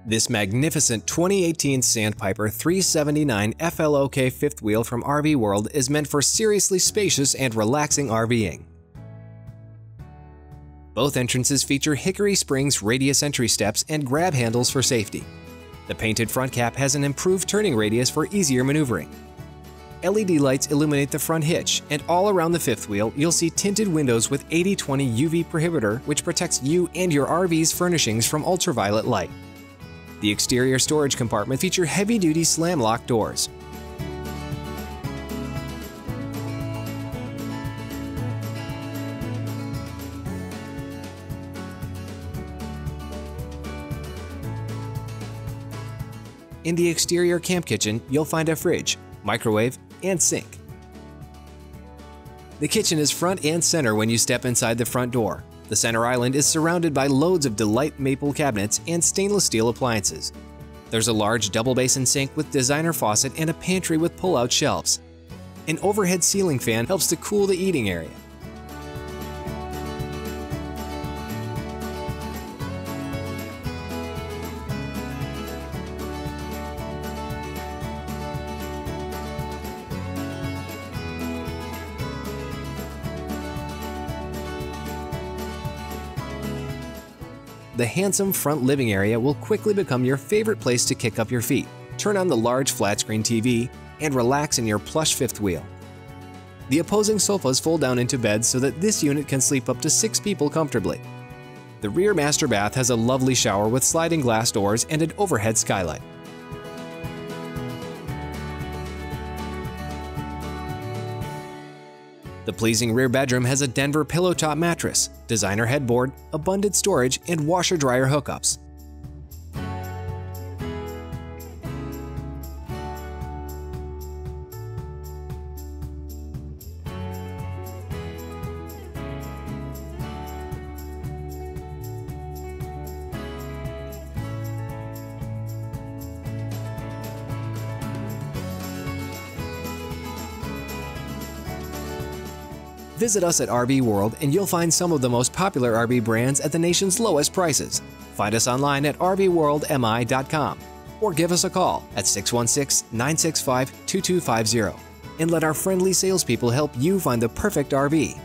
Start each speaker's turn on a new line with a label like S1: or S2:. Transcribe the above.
S1: This magnificent 2018 Sandpiper 379FLOK fifth wheel from RV World is meant for seriously spacious and relaxing RVing. Both entrances feature Hickory Springs radius entry steps and grab handles for safety. The painted front cap has an improved turning radius for easier maneuvering. LED lights illuminate the front hitch, and all around the fifth wheel you'll see tinted windows with 80/20 UV prohibitor, which protects you and your RV's furnishings from ultraviolet light. The exterior storage compartment feature heavy-duty slam-lock doors. In the exterior camp kitchen, you'll find a fridge, microwave, and sink. The kitchen is front and center when you step inside the front door. The center island is surrounded by loads of Delight maple cabinets and stainless steel appliances. There's a large double-basin sink with designer faucet and a pantry with pull-out shelves. An overhead ceiling fan helps to cool the eating area. The handsome front living area will quickly become your favorite place to kick up your feet, turn on the large flat-screen TV, and relax in your plush fifth wheel. The opposing sofas fold down into beds so that this unit can sleep up to 6 people comfortably. The rear master bath has a lovely shower with sliding glass doors and an overhead skylight. The pleasing rear bedroom has a Denver pillow top mattress, designer headboard, abundant storage, and washer-dryer hookups. Visit us at RV World and you'll find some of the most popular RV brands at the nation's lowest prices. Find us online at rvworldmi.com or give us a call at 616-965-2250 and let our friendly salespeople help you find the perfect RV.